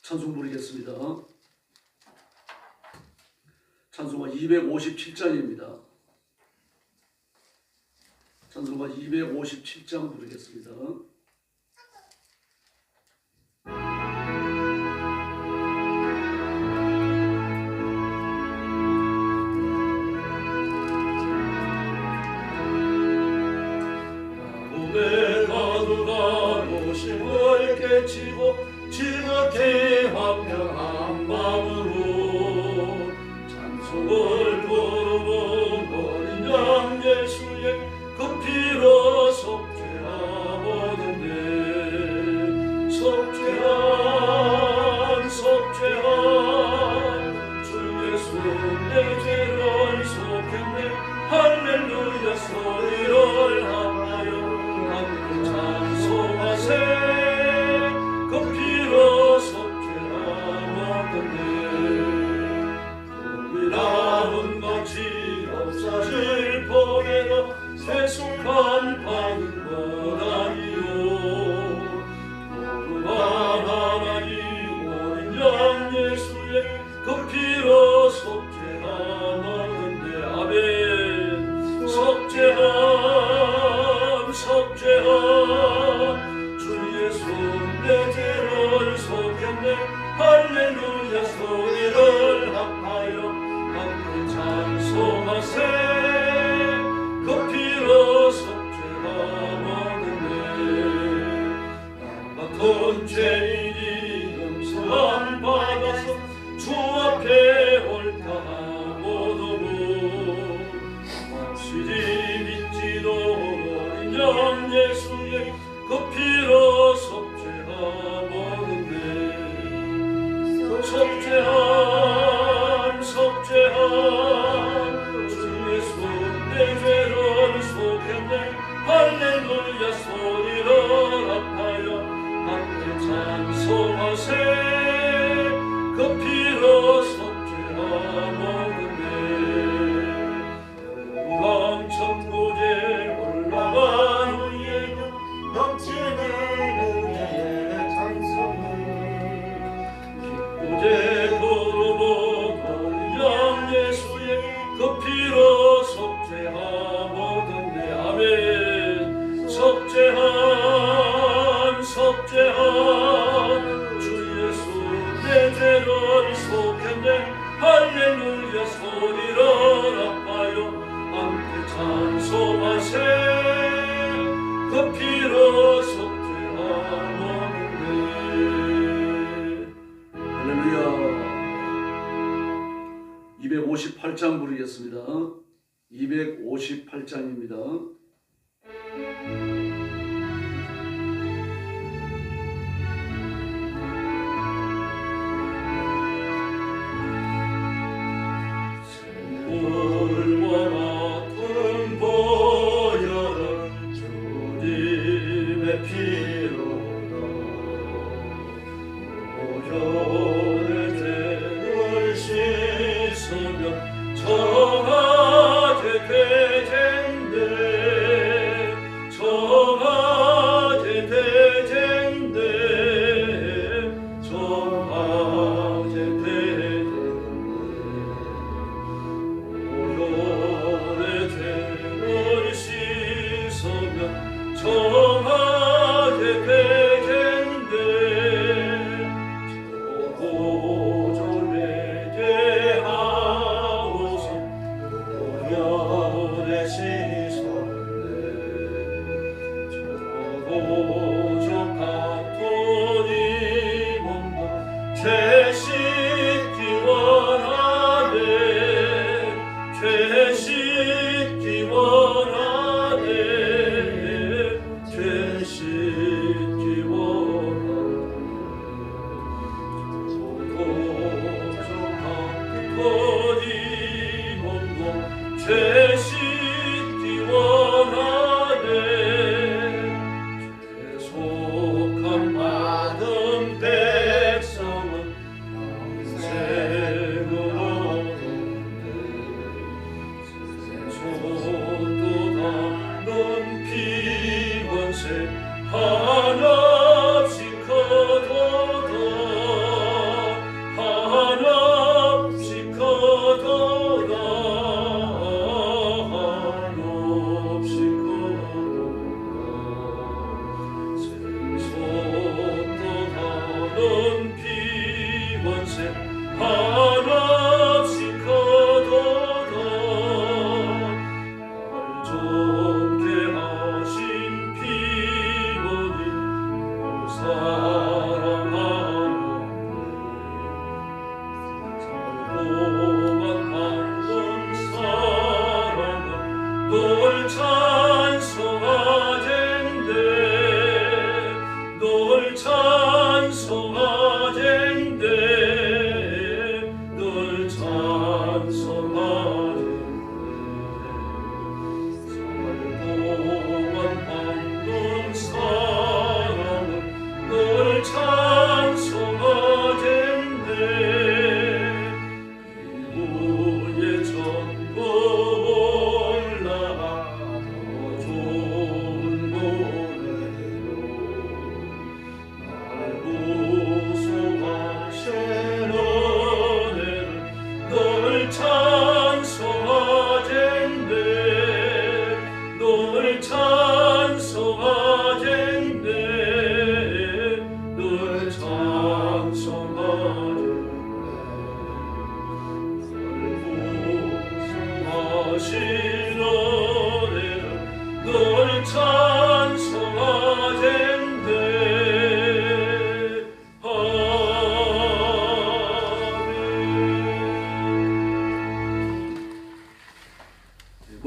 찬송 부르겠습니다. 찬송가 257장입니다. 찬송가 257장 부르겠습니다. 몸에 가두가 노심을 깨치고 지극히 화평한 마음으로 찬송을 부르는 어린 양 예수의 그 피로 속죄하거든요. 속죄한 주 예수 내 죄를 속했네. 할렐루야 소리를 하여 함께 찬송하세. 그 피로 속죄하거든요. 꿈이라는 것이 없어질 법에는 세속한 받은 것 아니요. 거룩한 하나님 어린 양 예수의 그 피로 속죄하거든요. 아멘. 속죄한 주 예수 내 죄를 속였네. 할렐루야 소리를 합하여 함께 찬송하세. 그 피로 속죄하거든요. 나 같은 죄인이 용서함 받아서 주 앞에 옳다하고도 시리 믿지도 어린 양 예수의 그 피로 속죄하거든요. 속죄한 주 예수 내 죄를 속했네. 할렐루야 소리를 합하여 함께 찬송하세. 그 피로 속죄하거든요. 천국에 올라간 후에 넘치는 은혜의 찬송을 기쁘게 부르고 어린 양 예수의 그 피로 속죄하거든요. 아멘. 속죄한 주 예수 내 죄를 속했네. 할렐루야 소리를 합하여 함께 찬송하세. 그 피로 속죄하거든요. 할렐루야. 258장 부르겠습니다. 258장입니다. 정하게 되겠네.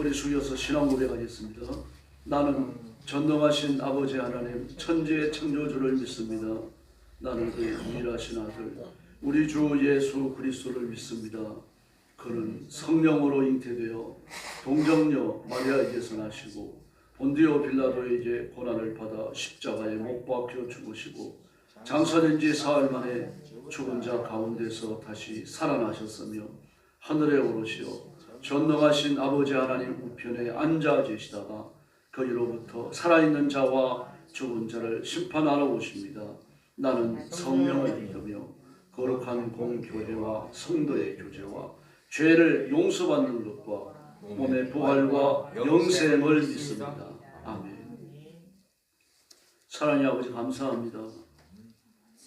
머리 숙여서 신앙 고백하겠습니다. 나는 전능하신 아버지 하나님 천지의 창조주를 믿습니다. 나는 그의 유일하신 아들 우리 주 예수 그리스도를 믿습니다. 그는 성령으로 잉태되어 동정녀 마리아에게서 나시고 본디오 빌라도에게 고난을 받아 십자가에 못 박혀 죽으시고 장사된 지 사흘 만에 죽은 자 가운데서 다시 살아나셨으며 하늘에 오르시어 전능하신 아버지 하나님 우편에 앉아 계시다가 거기로부터 살아있는 자와 죽은 자를 심판하러 오십니다. 나는 성령을 믿으며 거룩한 공교회와 성도의 교제와 죄를 용서받는 것과 몸의 부활과 영생을 믿습니다. 아멘. 사랑의 아버지 감사합니다.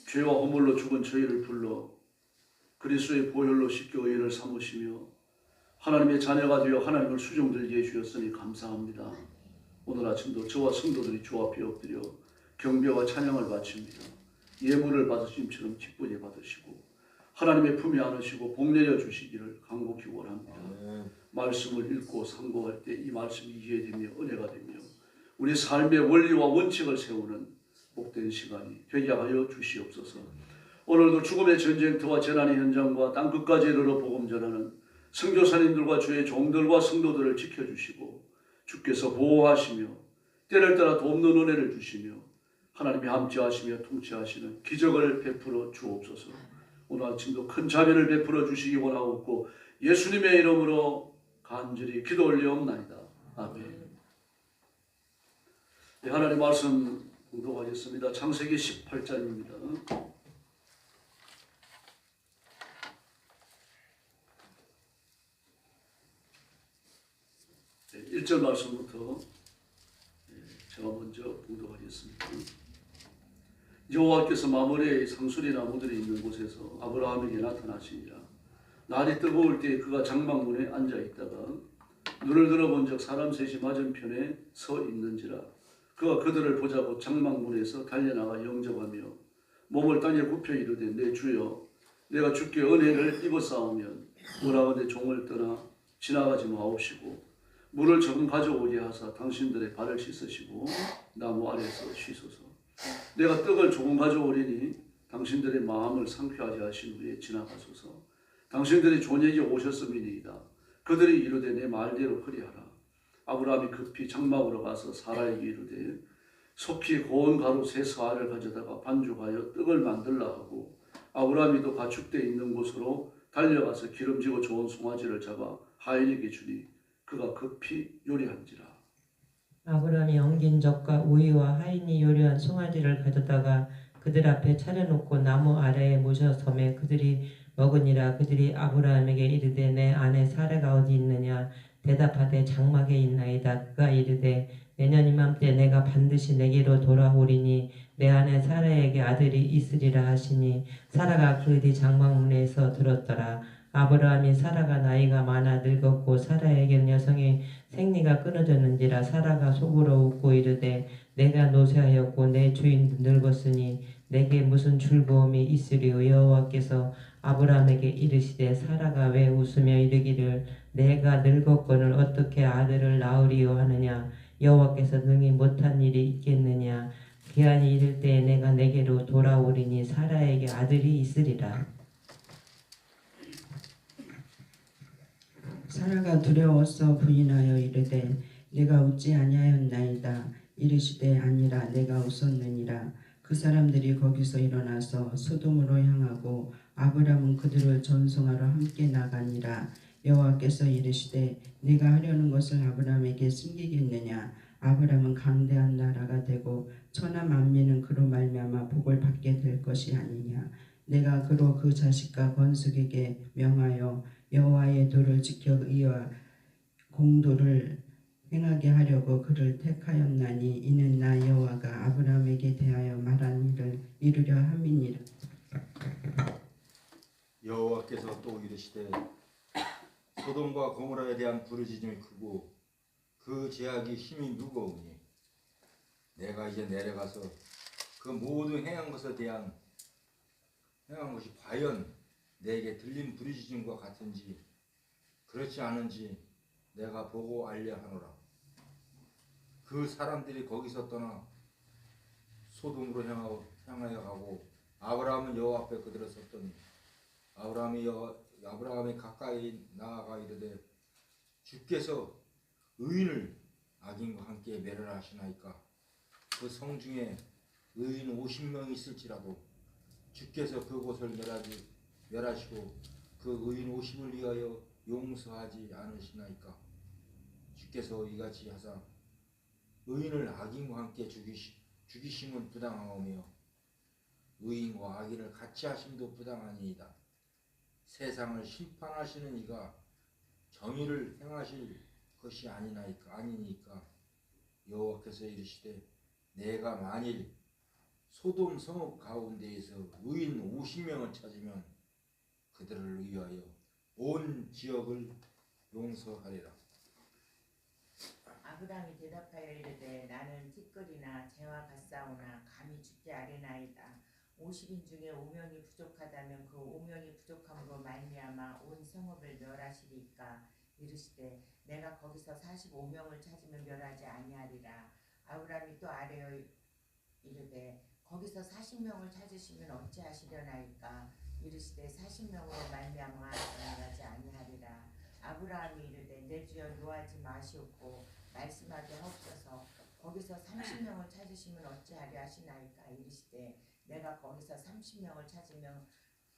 죄와 허물로 죽은 저희를 불러 그리스도의 보혈로 씻겨 의인을 삼으시며 하나님의 자녀가 되어 하나님을 수종들게 해주셨으니 감사합니다. 오늘 아침도 저와 성도들이 주 앞에 엎드려 경배와 찬양을 바칩니다. 예물을 받으심처럼 기쁘게 받으시고 하나님의 품에 안으시고 복내려 주시기를 간곡히 원합니다. 말씀을 읽고 상고할 때 이 말씀이 이해되며 은혜가 되며 우리 삶의 원리와 원칙을 세우는 복된 시간이 되게 하여 주시옵소서. 오늘도 죽음의 전쟁터와 재난의 현장과 땅끝까지 이르러 복음 전하는 선교사님들과 주의 종들과 성도들을 지켜주시고 주께서 보호하시며 때를 따라 돕는 은혜를 주시며 하나님이 함께하시며 통치하시는 기적을 베풀어 주옵소서. 오늘 아침도 큰 자비를 베풀어 주시기 원하옵고 예수님의 이름으로 간절히 기도 올리옵나이다. 아멘. 네, 하나님 말씀 공독하겠습니다. 창세기 18장입니다. 1절 말씀부터 제가 먼저 봉독하겠습니다. 여호와께서 마므레의 상수리 나무들이 있는 곳에서 아브라함에게 나타나시니라. 날이 뜨거울 때 그가 장막문에 앉아 있다가 눈을 들어본즉 사람 셋이 맞은편에 서 있는지라. 그가 그들을 보자고 장막문에서 달려나가 영접하며 몸을 땅에 굽혀 이르되 내 주여 내가 주께 은혜를 입었사오면 원하건대 종을 떠나 지나가지 마옵시고 물을 조금 가져오게 하사 당신들의 발을 씻으시고 나무 아래서 쉬소서. 내가 떡을 조금 가져오리니 당신들의 마음을 상쾌하게 하신 후에 지나가소서. 당신들이 존에게 오셨음이니이다. 그들이 이르되 내 말대로 그리하라. 아브라함이 급히 장막으로 가서 사라에게 이르되 속히 고운 가루 세 사알을 가져다가 반죽하여 떡을 만들라 하고 아브라함이 또 가축대 있는 곳으로 달려가서 기름지고 좋은 송아지를 잡아 하인에게 주니 그가 급히 요리한지라. 아브라함이 엉긴 젖과 우유와 하인이 요리한 송아지를 가져다가 그들 앞에 차려놓고 나무 아래에 모셔섬에 그들이 먹으니라. 그들이 아브라함에게 이르되 내 아내 사라가 어디 있느냐. 대답하되 장막에 있나이다. 그가 이르되 내년 이맘때 내가 반드시 내게로 돌아오리니 내 아내 사라에게 아들이 있으리라 하시니 사라가 그 뒤 장막문에서 들었더라. 아브라함이 사라가 나이가 많아 늙었고 사라에게는 여성의 생리가 끊어졌는지라. 사라가 속으로 웃고 이르되 내가 노쇠하였고 내 주인도 늙었으니 내게 무슨 즐거움이 있으리요. 여호와께서 아브라함에게 이르시되 사라가 왜 웃으며 이르기를 내가 늙었거늘 어떻게 아들을 낳으리요 하느냐. 여호와께서 능히 못한 일이 있겠느냐. 기한이 이를 때에 내가 내게로 돌아오리니 사라에게 아들이 있으리라. 사라가 두려워서 부인하여 이르되 내가 웃지 아니하였나이다. 이르시되 아니라 내가 웃었느니라. 그 사람들이 거기서 일어나서 소돔으로 향하고 아브람은 그들을 전송하러 함께 나가니라. 여호와께서 이르시되 네가 하려는 것을 아브람에게 숨기겠느냐. 아브람은 강대한 나라가 되고 천하 만민은 그로 말미암아 복을 받게 될 것이 아니냐. 내가 그로 그 자식과 건숙에게 명하여 여호와의 도를 지켜 의와 공도를 행하게 하려고 그를 택하였나니 이는 나 여호와가 아브라함에게 대하여 말한 일을 이루려 함이니라. 여호와께서 또 이르시되 소돔과 고모라에 대한 부르짖음이 크고 그 제약이 힘이 무거우니 내가 이제 내려가서 그 모든 행한 것에 대한 행한 것이 과연 내게 들린 부르짖음과 같은지 그렇지 않은지 내가 보고 알려 하노라. 그 사람들이 거기서 떠나 소돔으로 향하여 가고 아브라함은 여호와 앞에 그들을 섰더니 아브라함이 가까이 나아가 이르되 주께서 의인을 악인과 함께 멸하시나이까. 그 성 중에 의인 50명이 있을지라도 주께서 그곳을 멸하시고 그 의인 50을 위하여 용서하지 않으시나이까. 주께서 이같이 하사 의인을 악인과 함께 죽이심은 부당하오며 의인과 악인을 같이 하심도 부당하니이다. 세상을 심판하시는 이가 정의를 행하실 것이 아니니까. 여호와께서 이르시되 내가 만일 소돔 성읍 가운데에서 의인 50명을 찾으면 그들을 위하여 온 지역을 용서하리라. 아브라함이 대답하여 이르되 나는 티끌이나 재와 같사오나 감히 죽게 아뢰나이다. 50인 중에 5명이 부족하다면 그 5명이 부족함으로 말미암아 온 성읍을 멸하시리까. 이르시되 내가 거기서 45명을 찾으면 멸하지 아니하리라. 아브라함이 또 아뢰어 이르되 거기서 40명을 찾으시면 어찌하시려나이까. 이르시되 40명으로 말미암아 멸하지 아니하리라. 아브라함이 이르되 내 주여 노하지 마시옵고 말씀하게 하옵소서. 거기서 30명을 찾으시면 어찌하려 하시나이까. 이르시되 내가 거기서 30명을 찾으면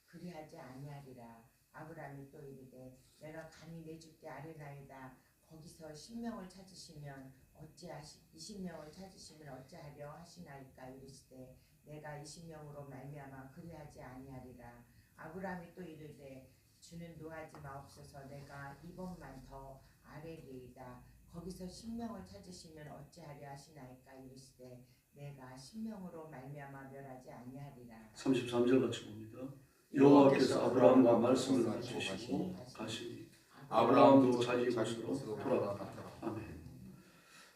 그리하지 아니하리라. 아브라함이 또 이르되 내가 감히 내 주께 아뢰나이다. 거기서 10명을 찾으시면 20명을 찾으시면 어찌하려 하시나이까. 이르시되 내가 20명으로 말미암아 그리하지 아니하리라. 아브라함이 또 이르되 주는 노하지 마옵소서. 내가 이번만 더 아뢰리이다. 거기서 10명을 찾으시면 어찌하려 하시나이까. 이르시되 내가 10명으로 말미암아 멸하지 아니하리라. 33절 같이 봅니다. 여호와께서 아브라함과 말씀을 주시고 가시니 아브라함도 자기 곳으로 돌아갔다. 아멘.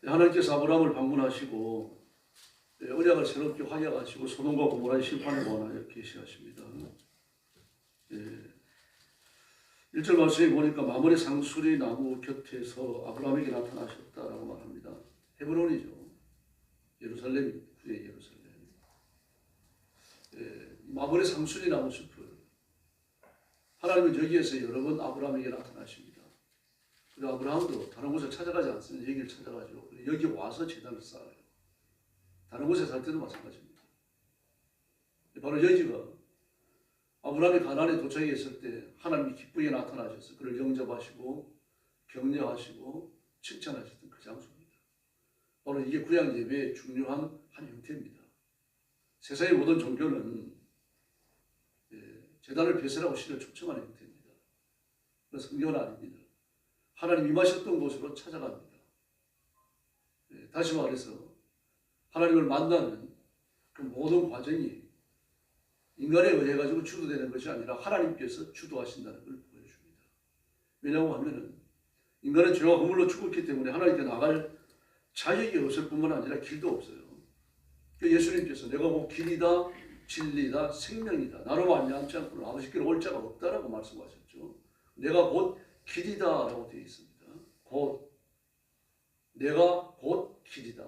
하나님께서 아브라함을 방문하시고 언약을 새롭게 확약하시고 소돔과 고모라의 심판을 원하여 계시하십니다. 1절 말씀에 보니까 마므레 상수리 나무 곁에서 아브라함에게 나타나셨다라고 말합니다. 헤브론이죠. 예루살렘, 후에 예루살렘. 마므레 상수리 나무 숲을 하나님은 여기에서 여러 번 아브라함에게 나타나십니다. 그리고 아브라함도 다른 곳에 찾아가지 않습니다. 여기를 찾아가죠. 여기 와서 제단을 쌓아요. 다른 곳에 살 때도 마찬가지입니다. 바로 여기가 아브라함이 가나안에 도착했을 때 하나님이 기쁘게 나타나셔서 그를 영접하시고 격려하시고 칭찬하셨던 그 장소입니다. 바로 이게 구약 예배의 중요한 한 형태입니다. 세상의 모든 종교는 제단을 폐쇄하고 신을 초청하는 형태입니다. 그래서 성경은 아닙니다. 하나님 임하셨던 곳으로 찾아갑니다. 다시 말해서 하나님을 만나는 그 모든 과정이 인간에 의해 가지고 주도되는 것이 아니라 하나님께서 주도하신다는 걸 보여줍니다. 왜냐고 하면은 인간은 죄와 허물로 죽었기 때문에 하나님께 나갈 자격이 없을 뿐만 아니라 길도 없어요. 예수님께서 내가 곧 길이다 진리다 생명이다. 나로 말미암지 않고는 아버지께로 올 자가 없다라고 말씀하셨죠. 내가 곧 길이다라고 되어 있습니다. 곧 내가 곧 길이다.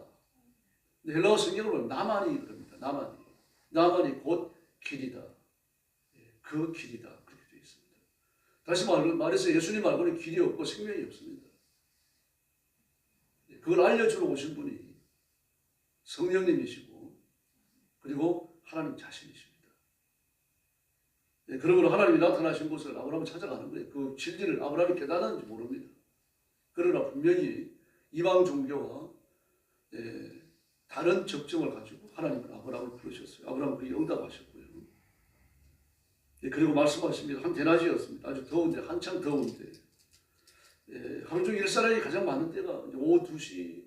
헬라어 성경을 보면 나만이 그럽니다. 나만이 곧 길이다. 그 길이다. 그렇게 되어 있습니다. 다시 말해서 예수님 말고는 길이 없고 생명이 없습니다. 그걸 알려주러 오신 분이 성령님이시고 그리고 하나님 자신이십니다. 그러므로 하나님이 나타나신 곳을 아브라함은 찾아가는 거예요. 그 진리를 아브라함이 깨달았는지 모릅니다. 그러나 분명히 이방 종교와 다른 적점을 가지고 하나님은 아브라함을 부르셨어요. 아브라함은 그에 응답하셨고요. 그리고 말씀하십니다. 한 대낮이었습니다. 아주 더운데, 한창 더운데 하루 종일 일사량이 가장 많은 때가 이제 오후 2시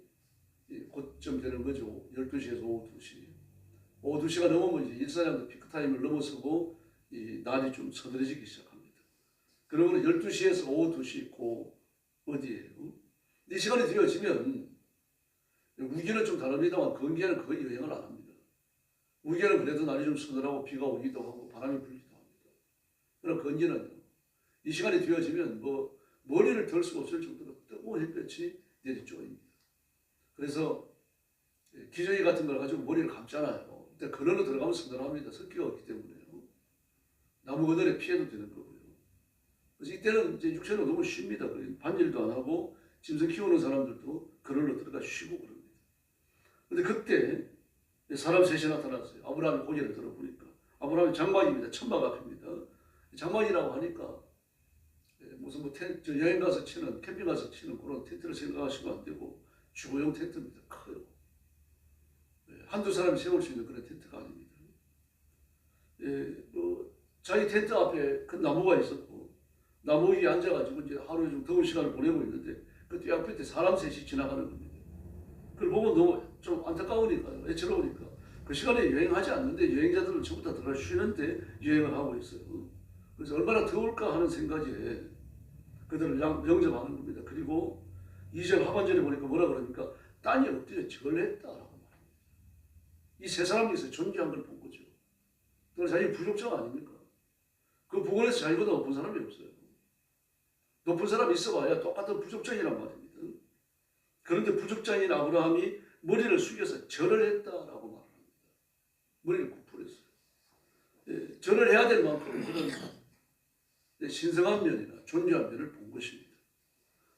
고점 되는 거죠. 12시에서 오후 2시. 오후 2시가 넘으면 이제 일사량도 피크타임을 넘어서고 이 날이 좀 서늘해지기 시작합니다. 그러면 12시에서 오후 2시 고 어디예요? 이 시간이 되어지면 우기는 좀 다릅니다만 건기에는 거의 여행을 안 합니다. 우기에는 그래도 날이 좀 서늘하고 비가 오기도 하고 바람이 불기도 합니다. 그러나 건기는요. 이 시간이 되어지면 뭐 머리를 들 수가 없을 정도로 뜨거운 햇볕이 내리쬐입니다. 그래서 기저귀 같은 걸 가지고 머리를 감잖아요. 근데 그늘로 들어가면 서늘합니다. 습기가 없기 때문에요. 나무 그늘에 피해도 되는 거고요. 그래서 이때는 이제 육체는 너무 쉽니다. 반일도 안 하고 짐승 키우는 사람들도 그늘로 들어가 쉬고 그럽니다. 근데 그때 사람 셋이 나타났어요. 아브라함이 고개를 들어보니까 아브라함이 장막입니다. 천막 앞입니다. 장막이라고 하니까 무슨 뭐 텐트, 여행 가서 치는 캠핑 가서 치는 그런 텐트를 생각하시면 안 되고 주거용 텐트입니다. 커요. 한두 사람이 세울 수 있는 그런 텐트가 아닙니다. 뭐 자기 텐트 앞에 큰 나무가 있었고 나무 위에 앉아가지고 이제 하루 좀 더운 시간을 보내고 있는데 그때 앞에 사람 셋이 지나가는 겁니다. 그걸 보고 너무 좀 안타까우니까요. 애처로우니까 그 시간에 여행하지 않는데 여행자들은 전부 다 들어가 쉬는데 여행을 하고 있어요. 그래서 얼마나 더울까 하는 생각에 그들을 영접하는 겁니다. 그리고 2절 하반절에 보니까 뭐라 그러니까 땅이 엎드려 절했다라고 말합니다. 이 세 사람에서 존귀한 걸 본 거죠. 그래서 자기 부족자가 아닙니까? 그 부근에서 자기보다 높은 사람이 없어요. 높은 사람이 있어봐야 똑같은 부족자이란 말입니다. 그런데 부족자인 아브라함이 머리를 숙여서 절을 했다라고 말합니다. 머리를 굽풀었어요. 절을 해야 될 만큼 그런 신성한 면이나 존귀한 면을 본 것입니다.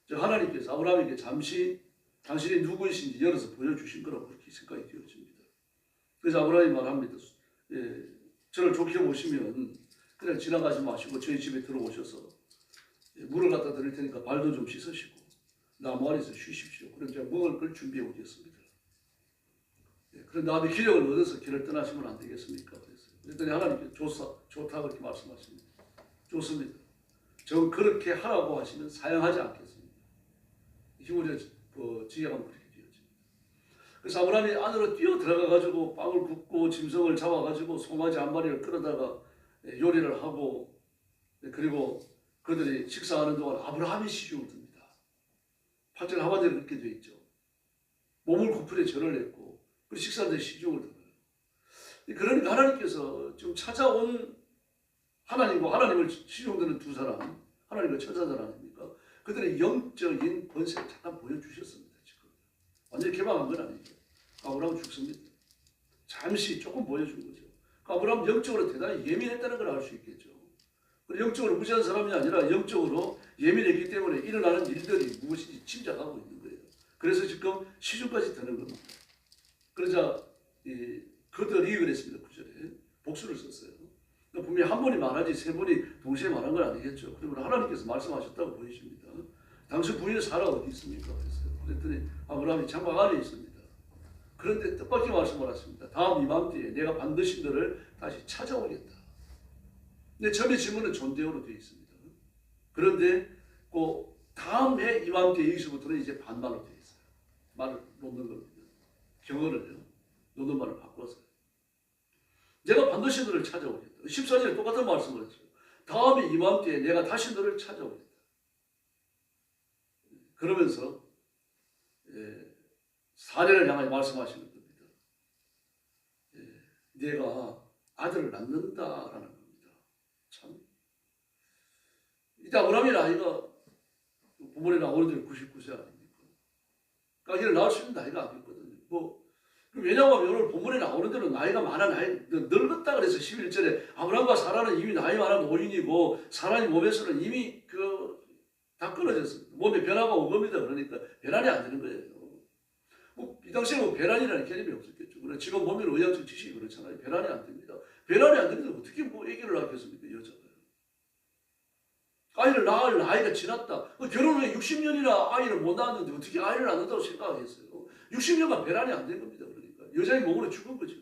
하나님께서 아브라함에게 잠시 당신이 누구이신지 열어서 보여주신 거라고 그렇게 생각이 되어집니다. 그래서 아브라함이 말합니다. 저를 좋게 보시면 그냥 지나가지 마시고 저희 집에 들어오셔서 물을 갖다 드릴 테니까 발도 좀 씻으시고 나무 아래에서 쉬십시오. 그럼 제가 먹을 걸 준비해 오겠습니다. 그런 다음에 기력을 얻어서 길을 떠나시면 안 되겠습니까? 그랬더니 하나님께서 좋다 그렇게 말씀하십니다. 좋습니다. 저 그렇게 하라고 하시면 사양하지 않겠습니다. 히브리어 지혜가 그렇게 되어집니다. 그래서 아브라함이 안으로 뛰어 들어가가지고 빵을 굽고 짐승을 잡아가지고 송아지 한 마리를 끌어다가 요리를 하고 그리고 그들이 식사하는 동안 아브라함이 시중을 듭니다. 8절 하반절에 그렇게 되어 있죠. 몸을 굽풀에 절을 했고 그리고 식사하는데 시중을 들어요. 그러니까 하나님께서 지금 찾아온 하나님과 하나님을 시중드는 두 사람, 하나님과 천사들 아닙니까? 그들의 영적인 권세를 잠깐 보여주셨습니다. 지금 완전히 개방한 건 아니죠. 아브라함은 죽습니다. 잠시 조금 보여준 거죠. 아브라함은 영적으로 대단히 예민했다는 걸 알 수 있겠죠. 영적으로 무시한 사람이 아니라 영적으로 예민했기 때문에 일어나는 일들이 무엇인지 짐작하고 있는 거예요. 그래서 지금 시중까지 드는 겁니다. 그러자 그들이 그랬습니다. 9절에 복수를 썼어요. 분명히 한 분이 말하지 세 분이 동시에 말한 건 아니겠죠. 그러면 하나님께서 말씀하셨다고 보이십니다. 당신 부인의 사라 어디 있습니까? 그랬더니 아브라함이 장막 안에 있습니다. 그런데 뜻밖의 말씀을 하십니다. 다음 이맘때에 내가 반드시 너를 다시 찾아오겠다. 근데 처음에 질문은 존대어로 되어 있습니다. 그런데 그 다음 해 이맘때 여기서부터는 이제 반말로 되어 있어요. 말을 놓는 겁니다. 경어를요. 놓는 말을 바꿔서요. 내가 반드시 너를 찾아오겠다. 14절에 똑같은 말씀을 했어요. 다음에 이맘때에 내가 다시 너를 찾아오겠다. 그러면서 사례를 향하여 말씀하시는 겁니다. 내가 아들을 낳는다라는 겁니다. 참. 이때 아브라함의 나이가 본문에 나오는 대로 99세 아닙니까? 그러니까 이를 낳을 수 있는 나이가 아니거든요. 왜냐하면 오늘 본문에 나오는 대로 나이가 많아 늙었다 그래서 11절에 아브라함과 사라는 이미 나이 많은 노인이고 사라의 몸에서는 이미 다 끊어졌습니다. 몸에 변화가 온 겁니다. 그러니까 변환이 안 되는 거예요. 이 당시에 변환이라는 개념이 없었겠죠. 그러나 지금 보면 의학적 지식이 그렇잖아요. 변환이 안 됩니다. 변환이 안 되는데 어떻게 아기를 낳겠습니까? 여자가. 아이를 낳을 나이가 지났다. 결혼 후에 60년이나 아이를 못 낳았는데 어떻게 아이를 낳는다고 생각하겠어요? 60년간 변환이 안 된 겁니다. 그러니까 여자의 몸으로 죽은 거죠.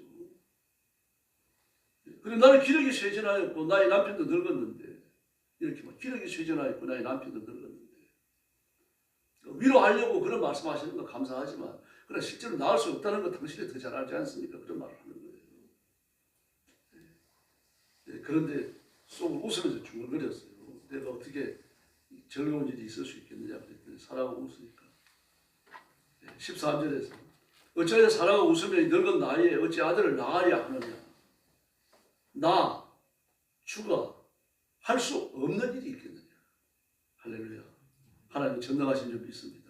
그리고 나는 기력이 쇠전하였고 나의 남편도 늙었는데 이렇게 기력이 쇠전하였고 나의 남편도 늙었는데 위로하려고 그런 말씀하시는 건 감사하지만 그러나 실제로 나을 수 없다는 건 당신이 더 잘 알지 않습니까? 그런 말을 하는 거예요. 그런데 속으로 웃으면서 중얼거렸어요. 내가 어떻게 즐거운 일이 있을 수 있겠느냐 그랬더니 사라가 웃으니까 13절에서 어찌하여 사라가 웃으며 늙은 나이에 어찌 아들을 낳아야 하느냐 나 주가 할 수 없는 일이 있겠느냐. 할렐루야. 하나님 전능하신 줄 믿습니다.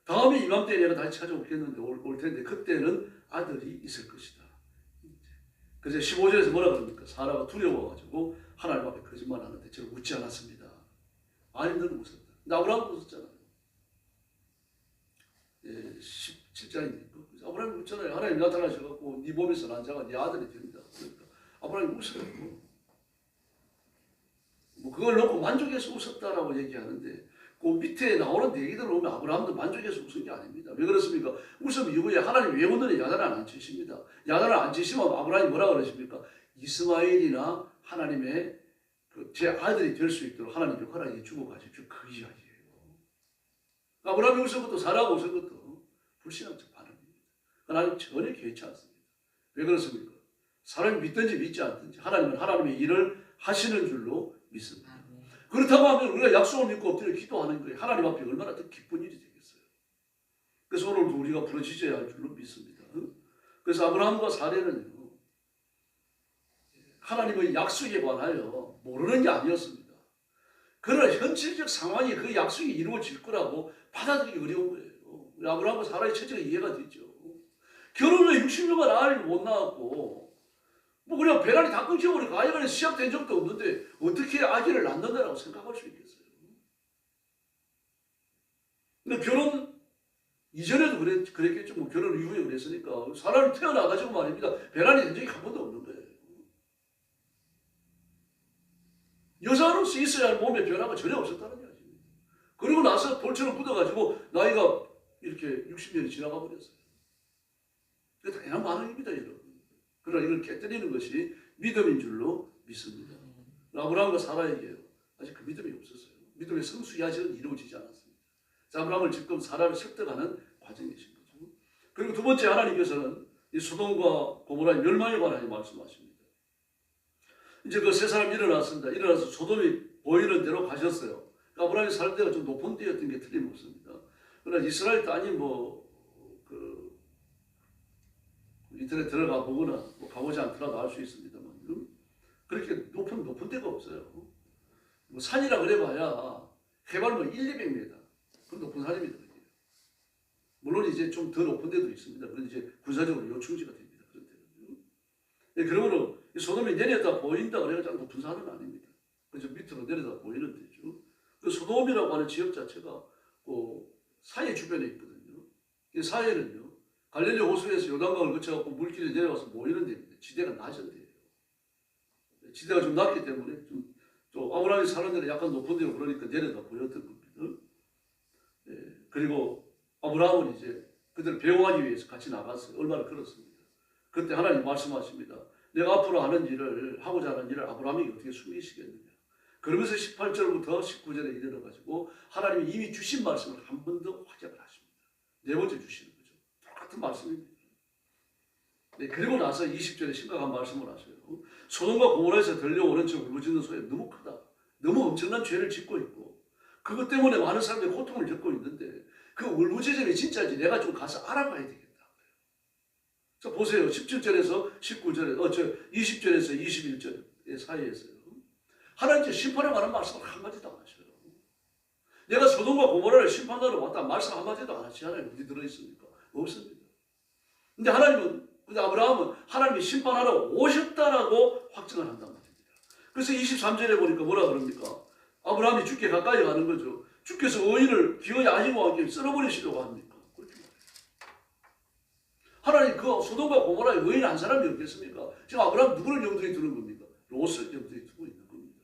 다음에 이맘때 내가 다시 찾아오겠는데 올 텐데 그때는 아들이 있을 것이다. 그래서 15절에서 뭐라 그럽니까? 사라가 두려워가지고 하나님 앞에 거짓말하는데 저를 웃지 않았습니다. 아님들은 웃었다. 근데 아브라함도 웃었잖아요. 17장입니까? 아브라함이 웃잖아요. 하나님 나타나셔갖고 네 몸에서 난 자가 네 아들이 됩니다. 그러니까 아브라함이 웃어요. 그걸 놓고 만족해서 웃었다라고 얘기하는데 그 밑에 나오는 얘기들을 보면 아브라함도 만족해서 웃은 게 아닙니다. 왜 그렇습니까? 웃음 이후에 하나님 왜 오늘은 야단을 안 치십니다. 야단을 안 치시면 아브라함이 뭐라 그러십니까? 이스마엘이나 하나님의 제 아들이 될 수 있도록 하나님 허락해 주고 가십시오. 그 이야기예요. 아브라함이 웃은 것도 사라가 웃은 것도 불신앙적 반응입니다. 하나님 전혀 개의치 않습니다. 왜 그렇습니까? 사람이 믿든지 믿지 않든지 하나님은 하나님의 일을 하시는 줄로 믿습니다. 그렇다고 하면 우리가 약속을 믿고 엎드려 기도하는 거예요. 하나님 앞에 얼마나 더 기쁜 일이 되겠어요. 그래서 오늘도 우리가 부르짖어야 할 줄로 믿습니다. 그래서 아브라함과 사례는 하나님의 약속에 관하여 모르는 게 아니었습니다. 그러나 현실적 상황이 그 약속이 이루어질 거라고 받아들이기 어려운 거예요. 아브라함과 사라의 처지가 이해가 되죠. 결혼 후에 60년간 아이를 못 낳았고 그냥 배란이 다 끊겨버리고 아이가 시작된 적도 없는데 어떻게 아기를 낳는다라고 생각할 수 있겠어요? 근데 결혼 이전에도 그랬겠죠. 결혼 이후에 그랬으니까 사람이 태어나가지고 말입니다. 배란이 된 적이 한 번도 없는 거예요. 여자로서 있어야 할 몸의 변화가 전혀 없었다는 이야기입니다. 그리고 나서 돌처럼 굳어가지고 나이가 이렇게 60년이 지나가 버렸어요. 그게 당연한 반응입니다, 여러분. 그러나 이걸 깨뜨리는 것이 믿음인 줄로 믿습니다. 아브라함과 사라에게 아직 그 믿음이 없었어요. 믿음의 성숙이 아직은 이루어지지 않았습니다. 아브라함을 지금 사라를 설득하는 과정이신 거죠. 그리고 두 번째 하나님께서는 이 소돔과 고모라의 멸망에 관하여 말씀하십니다. 이제 그 세 사람이 일어났습니다. 일어나서 소돔이 보이는 대로 가셨어요. 아브라함이 살 때가 좀 높은 데였던 게 틀림없습니다. 그러나 이스라엘 땅이 인터넷 들어가 보거나 가보지 않더라도 알 수 있습니다만 그렇게 높은 데가 없어요. 산이라 그래봐야 해발 100-200m 그 높은 산입니다. 물론 이제 좀 더 높은 데도 있습니다. 그런데 이제 군사적으로 요충지가 됩니다. 그런 데는. 그러므로 소돔이 내려다 보인다 그래가지고 높은 산은 아닙니다. 그래서 밑으로 내려다 보이는 데죠. 그 소돔이라고 하는 지역 자체가 사해 주변에 있거든요. 이 사해는요. 갈릴리 호수에서 요단강을 거쳐갖고 물길이 내려와서 모이는 데입니다. 지대가 낮은 데예요. 지대가 좀 낮기 때문에 좀 아브라함이 사는 데는 약간 높은 데로 그러니까 내려다 보였던 겁니다. 그리고 아브라함은 이제 그들을 배웅하기 위해서 같이 나갔어요. 얼마나 걸었습니다. 그때 하나님 말씀하십니다. 내가 앞으로 하고자 하는 일을 아브라함에게 어떻게 숨기시겠느냐. 그러면서 18절부터 19절에 이르러가지고 하나님이 이미 주신 말씀을 한 번 더 확약을 하십니다. 네 번째 주시는 거죠. 똑같은 말씀입니다. 그리고 나서 20절에 심각한 말씀을 하셔요. 소돔과 고모라에서 들려오는 저 울부짖는 소리 너무 크다. 너무 엄청난 죄를 짓고 있고 그것 때문에 많은 사람들이 고통을 겪고 있는데 그 울부짖음이 진짜인지 내가 좀 가서 알아봐야 되겠다. 자, 보세요. 17절에서 19절에 20절에서 21절 사이에서요. 하나님께 심판에 관한 말씀을 한마디도 안 하셔요. 내가 소돔과 고모라를 심판하러 왔다 말씀 한마디도 안 하시잖아요. 어디 들어있습니까? 없습니다. 근데 근데 아브라함은 하나님이 심판하러 오셨다라고 확증을 한단 말입니다. 그래서 23절에 보니까 뭐라 그럽니까? 아브라함이 주께 가까이 가는 거죠. 주께서 의인을 기어이 아니고 함께 썰어버리시려고 합니까? 그렇게 말해요. 하나님 그 소돔과 고모라에 의인 한 사람이 없겠습니까? 지금 아브라함 누구를 염두에 두는 겁니까? 롯을 염두에 두고 있는 겁니다.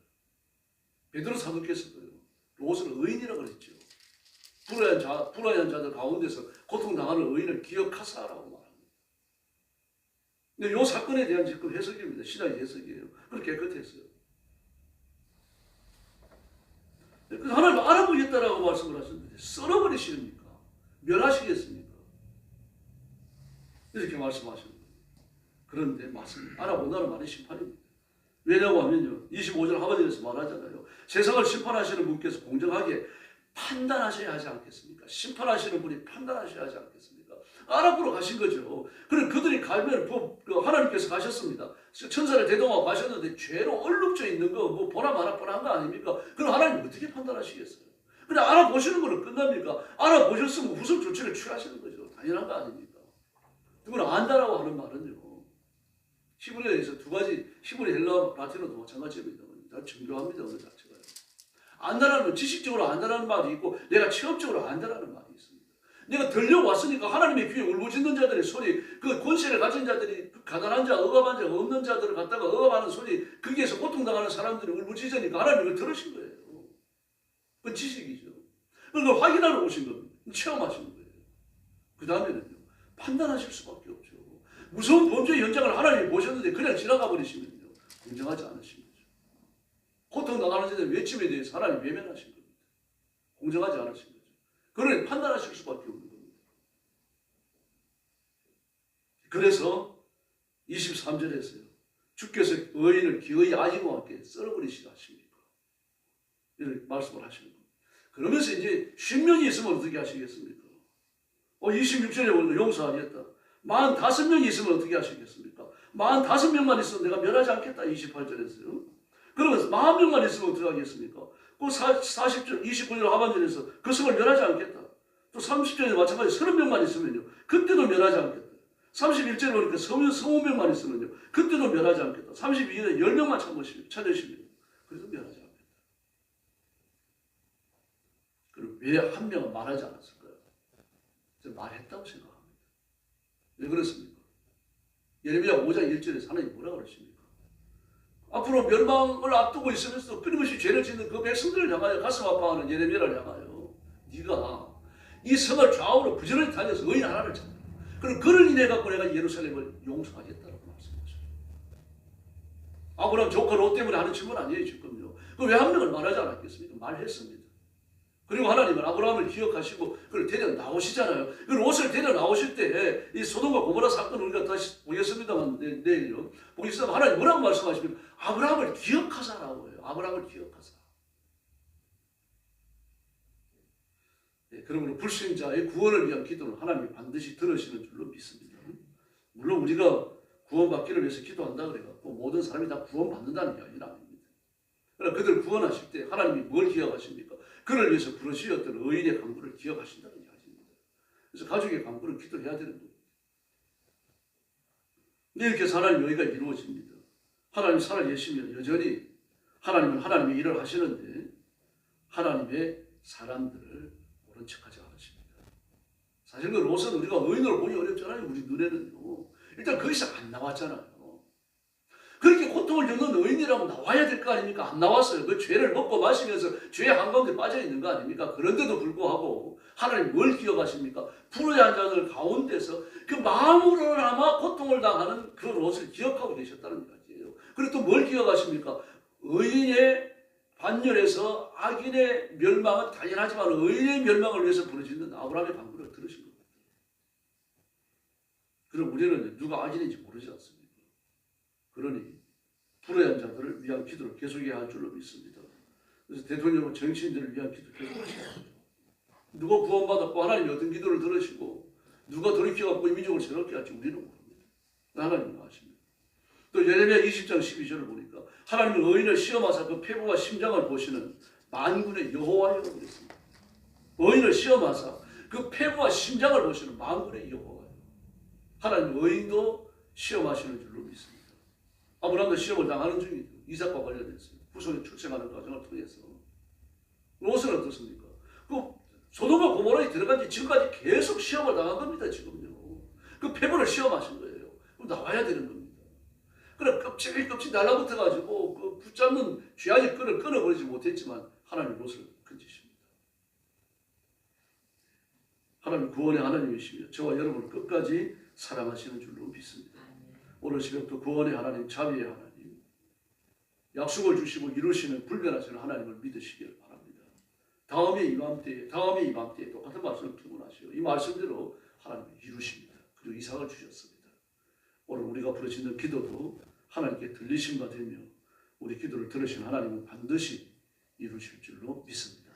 베드로 사도께서도요. 롯을 의인이라고 그랬죠. 불의한 자들 가운데서 고통당하는 의인을 기억하사라고 말합니다. 근데 이 사건에 대한 지금 해석입니다. 신학의 해석이에요. 그건 깨끗했어요. 그래서 하나님 알아보겠다라고 말씀을 하셨는데 썰어버리시렵니까? 멸하시겠습니까? 이렇게 말씀하시는 거예요. 그런데 맞습니다. 알아본다는 말이 심판입니다. 왜냐고 하면요. 25절 하반절에서 말하잖아요. 세상을 심판하시는 분께서 공정하게 판단하셔야 하지 않겠습니까? 심판하시는 분이 판단하셔야 하지 않겠습니까? 알아보러 가신 거죠. 그럼 그들이 가면 하나님께서 가셨습니다. 천사를 대동하고 가셨는데 죄로 얼룩져 있는 거 뭐 보나 마나 뻔한 거 아닙니까? 그럼 하나님 어떻게 판단하시겠어요? 그냥 알아보시는 거는 끝납니까? 알아보셨으면 후속 조치를 취하시는 거죠. 당연한 거 아닙니까? 누구나 안다라고 하는 말은요. 히브리어에서 두 가지, 히브리 헬라 라틴어도 마찬가지입니다. 다 정교합니다. 어느 자체가요. 안다라는 건 지식적으로 안다라는 말이 있고 내가 체험적으로 안다라는 말이 있습니다. 내가 들려왔으니까 하나님의 귀에 울부짖는 자들의 소리, 그 권세를 가진 자들이 가난한 자, 억압한 자, 없는 자들을 갖다가 억압하는 소리, 거기에서 고통당하는 사람들이 울부짖으니까 하나님이 들으신 거예요. 그건 지식이죠. 그걸 확인하러 오신 겁니다. 체험하신 거예요. 그 다음에는요. 판단하실 수밖에 없죠. 무서운 범죄의 현장을 하나님이 보셨는데 그냥 지나가 버리시면요. 공정하지 않으신 거죠. 고통당하는 자들의 외침에 대해서 하나님 외면하신 겁니다. 공정하지 않으신 거죠. 그러니 판단하실 수밖에 없는 겁니다. 그래서 23절에서요. 주께서 의인을 기어이 아지와 함께 썰어버리시라 하십니까? 이렇게 말씀을 하시는 겁니다. 그러면서 이제 10명이 있으면 어떻게 하시겠습니까? 26절에 보니까 용서하겠다. 45명이 있으면 어떻게 하시겠습니까? 45명만 있으면 내가 멸하지 않겠다. 28절에서요. 그러면서 40명만 있으면 어떻게 하겠습니까? 그 40절, 29절 하반절에서 그 성을 멸하지 않겠다. 또 30절에 마찬가지 30명만 있으면요. 그때도 멸하지 않겠다. 31절에 보니까 20명만 있으면요. 그때도 멸하지 않겠다. 32절에 10명만 찾으시면 그래도 멸하지 않겠다. 그럼 왜 한 명은 말하지 않았을까요? 말했다고 생각합니다. 왜 그렇습니까? 예레미야 5장 1절에서 하나님 뭐라고 그러십니까? 앞으로 멸망을 앞두고 있으면서 끊임없이 죄를 짓는 그 백성들을 향하여 가슴 아파하는 예레미야를 향하여 네가 이 성을 좌우로 부지런히 다녀서 의인 하나를 찾아. 그럼 그를 인해 갖고 내가 예루살렘을 용서하겠다라고 말씀하셨어요. 아브라함 조카 롯 때문에 하는 질문 아니에요 지금요. 그 왜 한 명을 말하지 않았겠습니까? 말했습니다. 그리고 하나님은 아브라함을 기억하시고 그를 데려 나오시잖아요. 그 롯을 데려 나오실 때 이 소돔과 고모라 사건 우리가 다시 보겠습니다만 내일요. 보겠습니다. 하나님 뭐라고 말씀하시면 아브라함을 기억하사라고 해요. 아브라함을 기억하사. 네, 그러므로 불신자의 구원을 위한 기도는 하나님이 반드시 들으시는 줄로 믿습니다. 물론 우리가 구원받기를 위해서 기도한다 그래갖고 모든 사람이 다 구원받는다는 게 아니라 아닙니다. 그러나 그들 구원하실 때 하나님이 뭘 기억하십니까? 그를 위해서 부르시었던 의인의 간구를 기억하신다는 이야기입니다. 그래서 가족의 간구를 기도해야 되는 겁니다. 이렇게 해서 하나님 여기가 이루어집니다. 하나님 살아계시면 여전히 하나님은 하나님의 일을 하시는데 하나님의 사람들을 모른 척하지 않으십니다. 사실 그 롯은 우리가 의인으로 보기 어렵잖아요. 우리 눈에는요. 일단 거기서 안 나왔잖아요. 그렇게 고통을 겪는 의인이라면 나와야 될 거 아닙니까? 안 나왔어요. 그 죄를 먹고 마시면서 죄의 한가운데 빠져 있는 거 아닙니까? 그런데도 불구하고 하나님 뭘 기억하십니까? 불의한 자들 가운데서 그 마음으로나마 고통을 당하는 그 롯을 기억하고 계셨다는 이야기예요. 그리고 또 뭘 기억하십니까? 의인의 반열에서 악인의 멸망은 당연하지만 의인의 멸망을 위해서 부르짖는 아브라함의 간구를 들으신 겁니다. 그럼 우리는 누가 악인인지 모르지 않습니까? 그러니 불의한 자들을 위한 기도를 계속해야 할 줄로 믿습니다. 그래서 대통령은 정치인들을 위한 기도 계속하셔야 합니다. 누가 구원받았고 하나님이 어떤 기도를 들으시고 누가 돌이켜갖고 이 민족을 새롭게 할지 우리는 모릅니다. 하나님 아십니다. 또 예레미야 20장 12절을 보니까 하나님은 의인을 시험하사 그 폐부와 심장을 보시는 만군의 여호와여 그랬습니다. 의인을 시험하사 그 폐부와 심장을 보시는 만군의 여호와여. 하나님 의인도 시험하시는 줄로 믿습니다. 아브라함도 시험을 당하는 중이죠. 이삭과 관련해서 후손이 출생하는 과정을 통해서. 롯은 어떻습니까? 그 소돔과 고모라에 들어간 지 지금까지 계속 시험을 당한 겁니다. 지금요. 그 폐부를 시험하신 거예요. 그럼 나와야 되는 겁니다. 그래 껍질 날라붙어가지고 그 붙잡는 쥐아지 끈을 끊어버리지 못했지만 하나님 롯을 건지십니다. 하나님 구원의 하나님이시며 저와 여러분을 끝까지 사랑하시는 줄로 믿습니다. 오늘 새벽도 구원의 하나님, 자비의 하나님, 약속을 주시고 이루시는 불변하시는 하나님을 믿으시길 바랍니다. 다음에 이맘때에 똑같은 말씀을 기원하시고 이 말씀대로 하나님이 이루십니다. 그리고 이삭을 주셨습니다. 오늘 우리가 부르짖는 기도도 하나님께 들리심과 되며 우리 기도를 들으신 하나님은 반드시 이루실 줄로 믿습니다.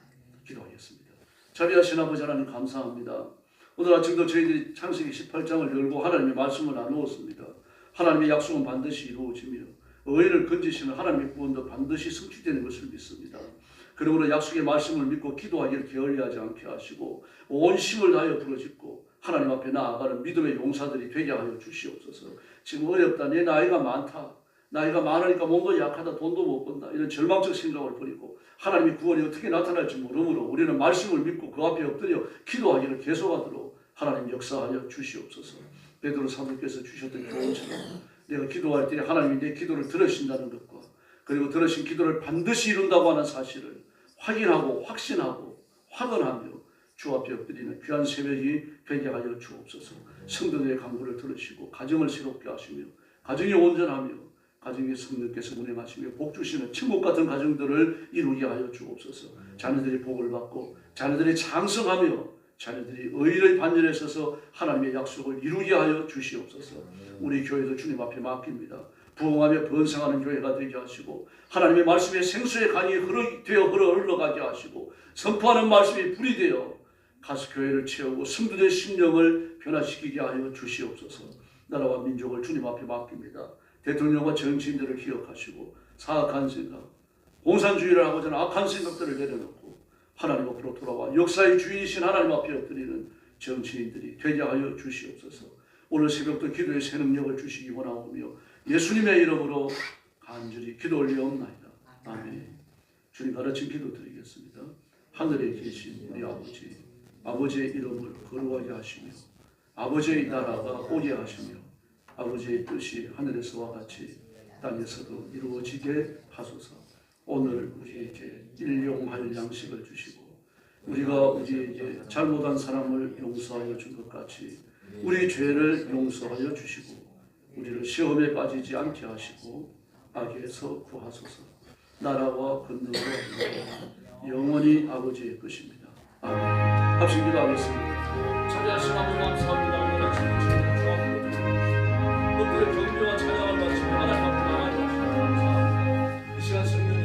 기도하겠습니다. 자비하신 아버지 하나님 감사합니다. 오늘 아침도 저희들이 창세기 18장을 열고 하나님의 말씀을 나누었습니다. 하나님의 약속은 반드시 이루어지며 의인을 건지시는 하나님의 구원도 반드시 성취되는 것을 믿습니다. 그러므로 약속의 말씀을 믿고 기도하기를 게을리하지 않게 하시고 온 힘을 다하여 부르짖고 하나님 앞에 나아가는 믿음의 용사들이 되게 하여 주시옵소서. 지금 어렵다. 내 나이가 많다. 나이가 많으니까 몸도 약하다. 돈도 못 번다. 이런 절망적 생각을 버리고 하나님의 구원이 어떻게 나타날지 모르므로 우리는 말씀을 믿고 그 앞에 엎드려 기도하기를 계속하도록 하나님 역사하여 주시옵소서. 베드로 사도께서 주셨던 교훈처럼 내가 기도할 때 하나님이 내 기도를 들으신다는 것과 그리고 들으신 기도를 반드시 이룬다고 하는 사실을 확인하고 확신하고 확언하며 주 앞에 엎드리는 귀한 새벽이 되게 하여 주옵소서. 성도들의 간구를 들으시고 가정을 새롭게 하시며 가정이 온전하며 가정의 성령께서 운행하시며 복 주시는 천국 같은 가정들을 이루게 하여 주옵소서. 자녀들이 복을 받고 자녀들이 장성하며 자녀들이 의의 반열에 서서 하나님의 약속을 이루게 하여 주시옵소서. 우리 교회도 주님 앞에 맡깁니다. 부흥하며 번성하는 교회가 되게 하시고 하나님의 말씀에 생수의 강이 흘러가게 하시고 선포하는 말씀이 불이 되어 가서 교회를 채우고 성도들의 심령을 변화시키게 하여 주시옵소서. 나라와 민족을 주님 앞에 맡깁니다. 대통령과 정치인들을 기억하시고 사악한 생각, 공산주의를 하고자 하는 악한 생각들을 내려놓고 하나님 앞으로 돌아와 역사의 주인이신 하나님 앞에 엎드리는 정치인들이 되게 하여 주시옵소서. 오늘 새벽도 기도의 새 능력을 주시기 원하오며 예수님의 이름으로 간절히 기도 올리옵나이다. 아멘. 주님 가르친 기도 드리겠습니다. 하늘에 계신 우리 아버지, 아버지의 이름을 거룩하게 하시며 아버지의 나라가 오게 하시며 아버지의 뜻이 하늘에서와 같이 땅에서도 이루어지게 하소서. 오늘 우리에게 일용할 양식을 주시고 우리가 우리에게 잘못한 사람을 용서하여 준 것 같이 우리 죄를 용서하여 주시고 우리를 시험에 빠지지 않게 하시고 악에서 구하소서. 나라와 권능과 영원히 아버지의 것입니다. 아멘. 합심 기도하겠습니다. 자비하신 아버지 감사합니다.